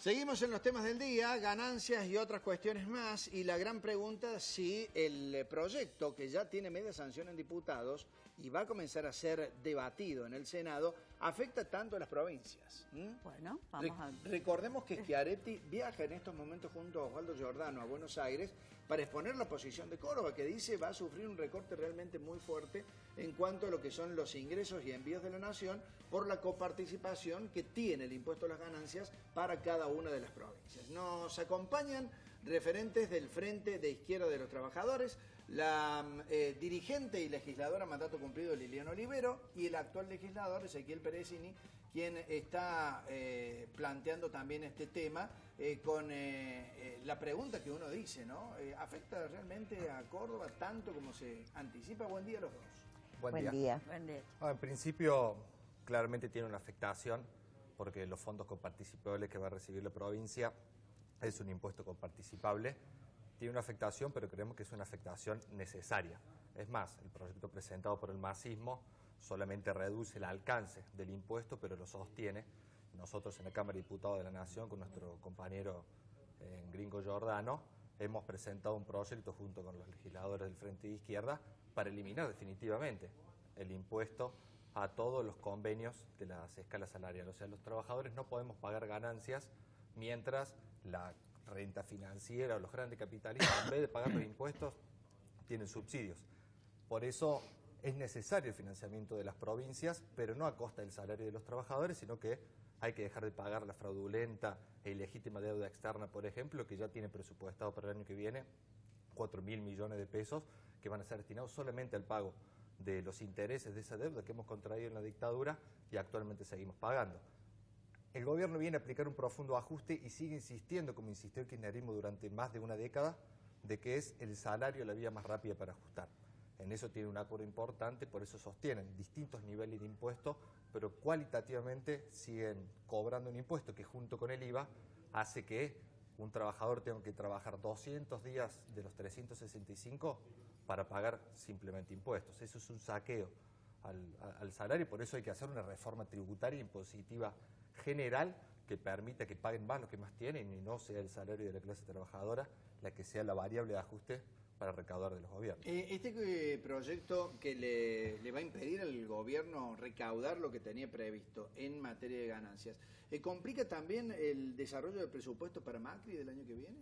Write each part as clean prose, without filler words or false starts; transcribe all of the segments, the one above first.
Seguimos en los temas del día, ganancias y otras cuestiones más, y la gran pregunta si el proyecto que ya tiene media sanción en diputados y va a comenzar a ser debatido en el Senado, afecta tanto a las provincias. Bueno, vamos a... Recordemos que Schiaretti viaja en estos momentos junto a Osvaldo Giordano a Buenos Aires para exponer la posición de Córdoba, que dice va a sufrir un recorte realmente muy fuerte en cuanto a lo que son los ingresos y envíos de la nación por la coparticipación que tiene el impuesto a las ganancias para cada una de las provincias. Nos acompañan referentes del Frente de Izquierda de los Trabajadores, la dirigente y legisladora mandato cumplido Liliana Olivero y el actual legislador Ezequiel Peresini, quien está planteando también este tema con la pregunta que uno dice, ¿no? ¿Afecta realmente a Córdoba tanto como se anticipa? Buen día a los dos. Buen día. Buen día. En principio, claramente tiene una afectación, porque los fondos coparticipables que va a recibir la provincia es un impuesto coparticipable. Tiene una afectación, pero creemos que es una afectación necesaria. Es más, el proyecto presentado por el masismo solamente reduce el alcance del impuesto, pero lo sostiene. Nosotros en la Cámara de Diputados de la Nación, con nuestro compañero Gringo Giordano, hemos presentado un proyecto junto con los legisladores del Frente de Izquierda para eliminar definitivamente el impuesto a todos los convenios de las escalas salariales. O sea, los trabajadores no podemos pagar ganancias mientras la renta financiera o los grandes capitalistas, en vez de pagar los impuestos, tienen subsidios. Por eso es necesario el financiamiento de las provincias, pero no a costa del salario de los trabajadores, sino que hay que dejar de pagar la fraudulenta e ilegítima deuda externa, por ejemplo, que ya tiene presupuestado para el año que viene 4.000 millones de pesos, que van a ser destinados solamente al pago de los intereses de esa deuda que hemos contraído en la dictadura y actualmente seguimos pagando. El gobierno viene a aplicar un profundo ajuste y sigue insistiendo, como insistió el kirchnerismo durante más de una década, de que es el salario la vía más rápida para ajustar. En eso tiene un acuerdo importante, por eso sostienen distintos niveles de impuestos, pero cualitativamente siguen cobrando un impuesto que junto con el IVA hace que un trabajador tenga que trabajar 200 días de los 365 para pagar simplemente impuestos. Eso es un saqueo al salario y por eso hay que hacer una reforma tributaria impositiva general que permita que paguen más los que más tienen y no sea el salario de la clase trabajadora la que sea la variable de ajuste para recaudar de los gobiernos. Este proyecto que le va a impedir al gobierno recaudar lo que tenía previsto en materia de ganancias, ¿complica también el desarrollo del presupuesto para Macri del año que viene?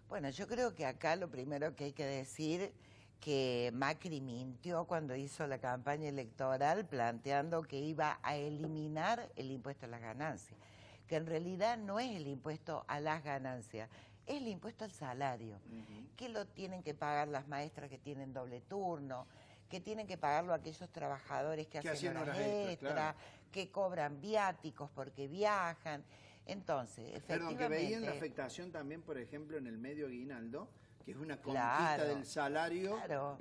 Bueno, yo creo que acá lo primero que hay que decir que Macri mintió cuando hizo la campaña electoral planteando que iba a eliminar el impuesto a las ganancias, que en realidad no es el impuesto a las ganancias, es el impuesto al salario, que lo tienen que pagar las maestras que tienen doble turno, que tienen que pagarlo aquellos trabajadores que hacen horas extra, claro, que cobran viáticos porque viajan. Entonces, efectivamente... Perdón, que veían la afectación también, por ejemplo, en el medio aguinaldo, que es una conquista, claro, del salario, claro,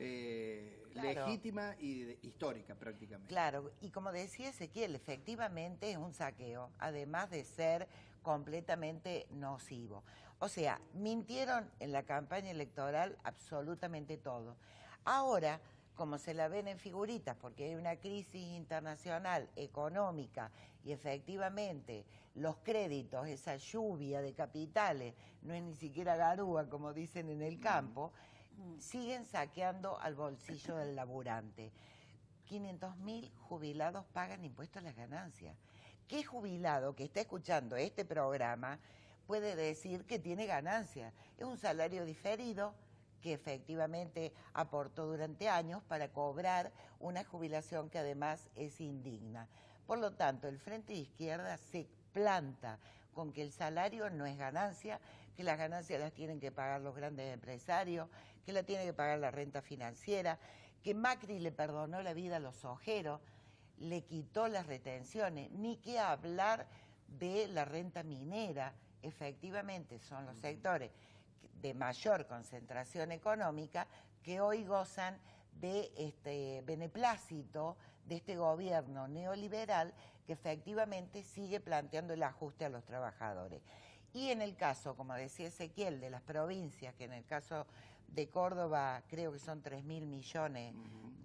legítima y histórica prácticamente. Claro, y como decía Ezequiel, efectivamente es un saqueo, además de ser completamente nocivo. O sea, mintieron en la campaña electoral absolutamente todo. Ahora, como se la ven en figuritas, porque hay una crisis internacional, económica, y efectivamente los créditos, esa lluvia de capitales, no es ni siquiera garúa, como dicen en el campo, siguen saqueando al bolsillo del laburante. 500.000 jubilados pagan impuestos a las ganancias. ¿Qué jubilado que está escuchando este programa puede decir que tiene ganancias? Es un salario diferido que efectivamente aportó durante años para cobrar una jubilación que además es indigna. Por lo tanto, el Frente de Izquierda se planta con que el salario no es ganancia, que las ganancias las tienen que pagar los grandes empresarios, que la tiene que pagar la renta financiera, que Macri le perdonó la vida a los ojeros, le quitó las retenciones, ni que hablar de la renta minera. Efectivamente son los sectores de mayor concentración económica que hoy gozan de este beneplácito de este gobierno neoliberal que efectivamente sigue planteando el ajuste a los trabajadores. Y en el caso, como decía Ezequiel, de las provincias, que en el caso de Córdoba creo que son 3.000 millones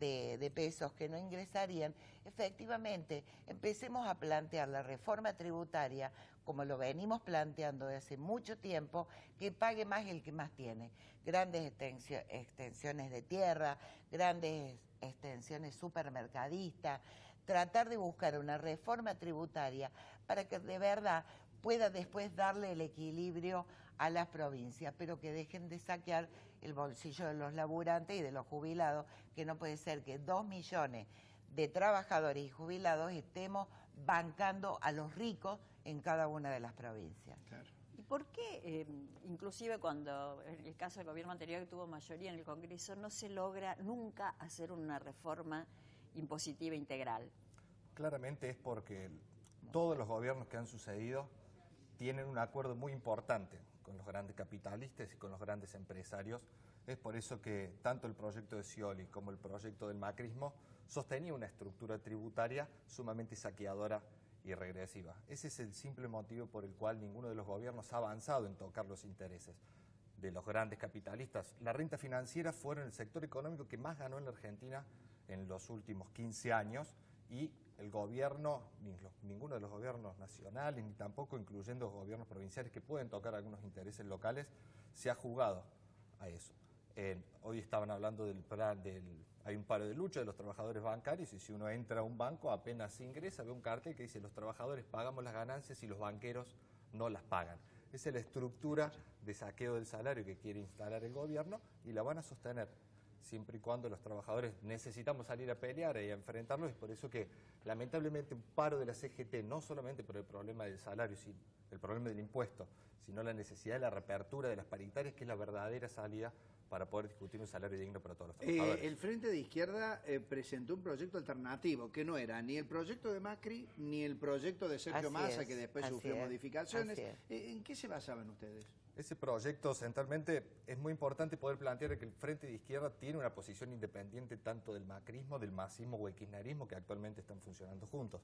de pesos que no ingresarían, efectivamente empecemos a plantear la reforma tributaria, como lo venimos planteando desde hace mucho tiempo, que pague más el que más tiene. Grandes extensiones de tierra, grandes extensiones supermercadistas, tratar de buscar una reforma tributaria para que de verdad pueda después darle el equilibrio a las provincias, pero que dejen de saquear el bolsillo de los laburantes y de los jubilados, que no puede ser que 2 millones de trabajadores y jubilados estemos bancando a los ricos en cada una de las provincias. Claro. ¿Y por qué, inclusive cuando en el caso del gobierno anterior que tuvo mayoría en el Congreso, no se logra nunca hacer una reforma impositiva integral? Claramente es porque todos los gobiernos que han sucedido tienen un acuerdo muy importante con los grandes capitalistas y con los grandes empresarios. Es por eso que tanto el proyecto de Scioli como el proyecto del macrismo sostenía una estructura tributaria sumamente saqueadora y regresiva. Ese es el simple motivo por el cual ninguno de los gobiernos ha avanzado en tocar los intereses de los grandes capitalistas. La renta financiera fue el sector económico que más ganó en la Argentina en los últimos 15 años y el gobierno, ninguno de los gobiernos nacionales, ni tampoco incluyendo los gobiernos provinciales que pueden tocar algunos intereses locales, se ha jugado a eso. Hoy estaban hablando hay un paro de lucha de los trabajadores bancarios y si uno entra a un banco apenas ingresa ve un cartel que dice los trabajadores pagamos las ganancias y los banqueros no las pagan. Esa es la estructura de saqueo del salario que quiere instalar el gobierno y la van a sostener siempre y cuando los trabajadores necesitamos salir a pelear y a enfrentarlos. Es por eso que lamentablemente un paro de la CGT, no solamente por el problema del salario, sino el problema del impuesto, sino la necesidad de la reapertura de las paritarias, que es la verdadera salida para poder discutir un salario digno para todos los trabajadores. El Frente de Izquierda presentó un proyecto alternativo, que no era ni el proyecto de Macri, ni el proyecto de Sergio Massa, que después sufrió modificaciones. ¿En qué se basaban ustedes? Ese proyecto centralmente es muy importante poder plantear que el Frente de Izquierda tiene una posición independiente tanto del macrismo, del masismo o el kirchnerismo que actualmente están funcionando juntos,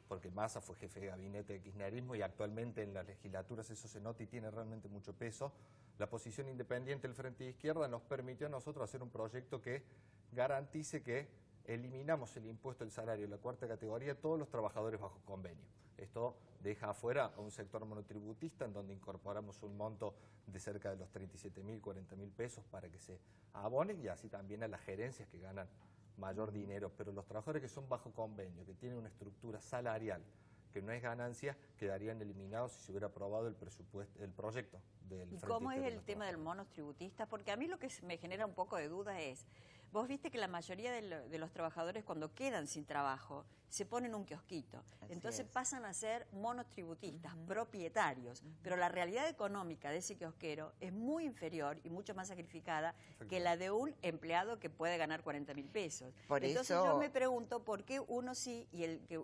porque Massa fue jefe de gabinete de kirchnerismo y actualmente en las legislaturas eso se nota y tiene realmente mucho peso. La posición independiente del Frente de Izquierda nos permitió a nosotros hacer un proyecto que garantice que eliminamos el impuesto del salario de la cuarta categoría a todos los trabajadores bajo convenio. Esto deja afuera a un sector monotributista en donde incorporamos un monto de cerca de los 37.000, 40.000 pesos para que se abonen y así también a las gerencias que ganan mayor dinero. Pero los trabajadores que son bajo convenio, que tienen una estructura salarial que no es ganancia, quedarían eliminados si se hubiera aprobado el proyecto del Frente. ¿Y cómo es este el tema del monotributista? Porque a mí lo que me genera un poco de duda es, vos viste que la mayoría de los trabajadores cuando quedan sin trabajo se ponen un kiosquito, entonces pasan a ser monotributistas, propietarios, pero la realidad económica de ese kiosquero es muy inferior y mucho más sacrificada que la de un empleado que puede ganar 40.000 pesos. Entonces yo me pregunto por qué uno sí y el que...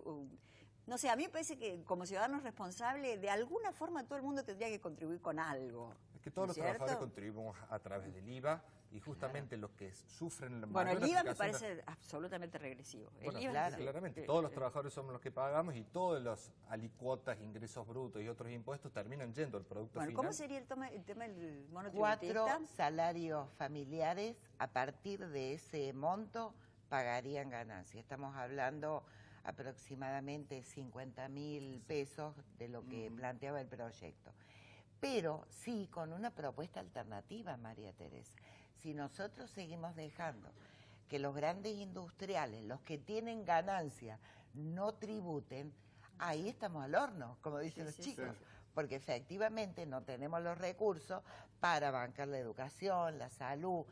no sé, a mí me parece que como ciudadanos responsables, de alguna forma todo el mundo tendría que contribuir con algo. Es que todos los trabajadores contribuimos a través del IVA y justamente los que sufren la Bueno, mayor el IVA me aplicación parece absolutamente regresivo. Bueno, el IVA claramente, todos los trabajadores somos los que pagamos y todos los alicuotas, ingresos brutos y otros impuestos terminan yendo al producto final. ¿Cómo sería el tema del monotributista? 4 salarios familiares a partir de ese monto pagarían ganancia. Estamos hablando aproximadamente 50.000 pesos de lo que planteaba el proyecto. Pero sí con una propuesta alternativa, María Teresa. Si nosotros seguimos dejando que los grandes industriales, los que tienen ganancia, no tributen, ahí estamos al horno, como dicen los chicos. Sí. Porque efectivamente no tenemos los recursos para bancar la educación, la salud,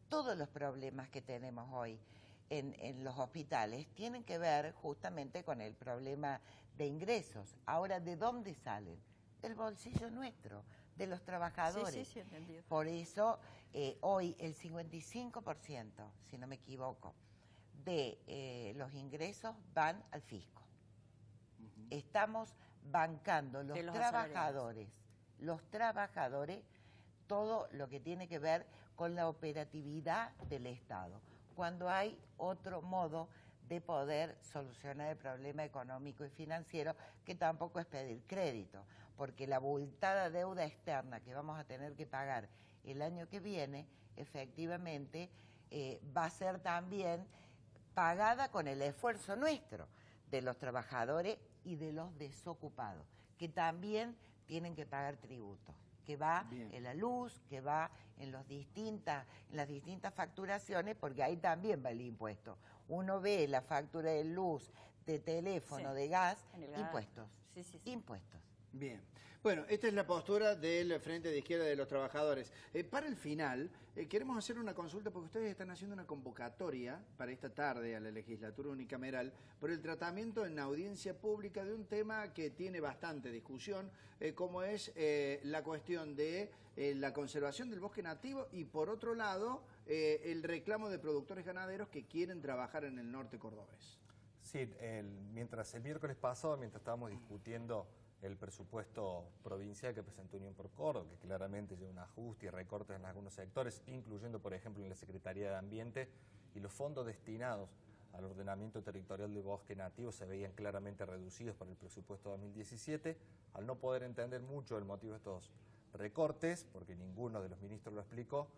todos los problemas que tenemos hoy en los hospitales tienen que ver justamente con el problema de ingresos. Ahora, ¿de dónde salen? Del bolsillo nuestro, de los trabajadores. Sí, entendido. Por eso, hoy el 55%, si no me equivoco, de los ingresos van al fisco. Estamos bancando los trabajadores, todo lo que tiene que ver con la operatividad del Estado, cuando hay otro modo de poder solucionar el problema económico y financiero, que tampoco es pedir crédito, porque la abultada deuda externa que vamos a tener que pagar el año que viene, efectivamente, va a ser también pagada con el esfuerzo nuestro, de los trabajadores y de los desocupados, que también tienen que pagar tributos, que va en la luz, que va en las distintas facturaciones, porque ahí también va el impuesto. Uno ve la factura de luz, de teléfono, de gas, impuestos, impuestos. Bien. Bueno, esta es la postura del Frente de Izquierda de los Trabajadores. Para el final, queremos hacer una consulta porque ustedes están haciendo una convocatoria para esta tarde a la legislatura unicameral por el tratamiento en audiencia pública de un tema que tiene bastante discusión, como es la cuestión de la conservación del bosque nativo y, por otro lado, el reclamo de productores ganaderos que quieren trabajar en el norte cordobés. Sí, mientras el miércoles pasado, mientras estábamos discutiendo el presupuesto provincial que presentó Unión por Córdoba, que claramente lleva un ajuste y recortes en algunos sectores, incluyendo, por ejemplo, en la Secretaría de Ambiente, y los fondos destinados al ordenamiento territorial del bosque nativo se veían claramente reducidos para el presupuesto 2017, al no poder entender mucho el motivo de estos recortes, porque ninguno de los ministros lo explicó,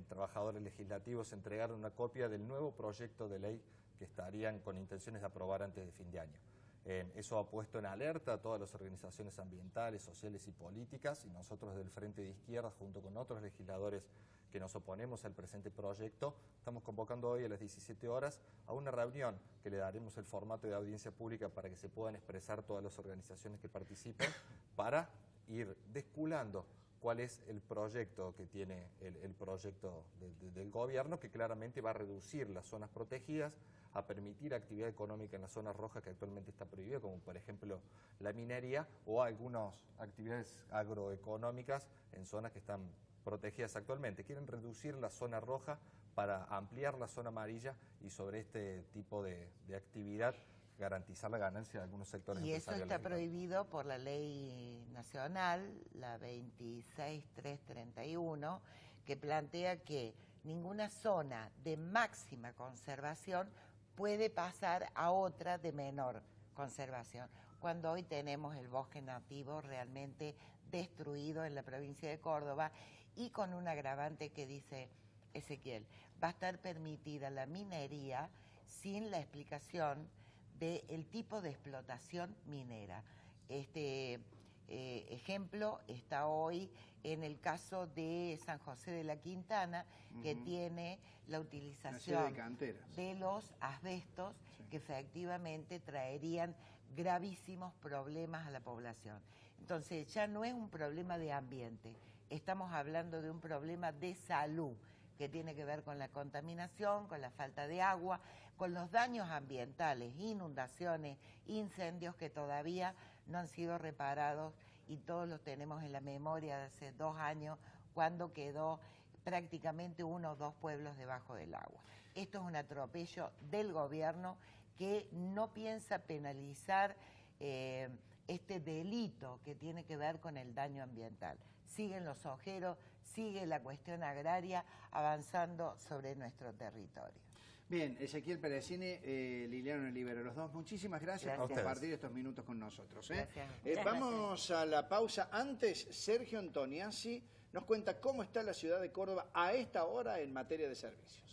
trabajadores legislativos entregaron una copia del nuevo proyecto de ley que estarían con intenciones de aprobar antes de fin de año. Eso ha puesto en alerta a todas las organizaciones ambientales, sociales y políticas, y nosotros del Frente de Izquierda, junto con otros legisladores que nos oponemos al presente proyecto, estamos convocando hoy a las 17 horas a una reunión que le daremos el formato de audiencia pública para que se puedan expresar todas las organizaciones que participen, para ir desculando cuál es el proyecto que tiene el proyecto del gobierno, que claramente va a reducir las zonas protegidas, a permitir actividad económica en las zonas rojas que actualmente está prohibida, como por ejemplo la minería o algunas actividades agroeconómicas en zonas que están protegidas actualmente. Quieren reducir la zona roja para ampliar la zona amarilla y sobre este tipo de actividad garantizar la ganancia de algunos sectores empresariales. Y eso está prohibido por la ley nacional, la 26331, que plantea que ninguna zona de máxima conservación puede pasar a otra de menor conservación, cuando hoy tenemos el bosque nativo realmente destruido en la provincia de Córdoba, y con un agravante que dice Ezequiel: va a estar permitida la minería sin la explicación del tipo de explotación minera. Este ejemplo está hoy en el caso de San José de la Quintana, que tiene la utilización de los asbestos, que efectivamente traerían gravísimos problemas a la población. Entonces ya no es un problema de ambiente, estamos hablando de un problema de salud, que tiene que ver con la contaminación, con la falta de agua, con los daños ambientales, inundaciones, incendios que todavía no han sido reparados, y todos los tenemos en la memoria de hace 2 años, cuando quedó prácticamente 1 o 2 pueblos debajo del agua. Esto es un atropello del gobierno que no piensa penalizar este delito que tiene que ver con el daño ambiental. Siguen los ojeros, sigue la cuestión agraria avanzando sobre nuestro territorio. Bien, Ezequiel Perecini, Liliana Olivero, los dos, muchísimas gracias por compartir estos minutos con nosotros. Vamos a la pausa. Antes, Sergio Antoniazzi nos cuenta cómo está la ciudad de Córdoba a esta hora en materia de servicios.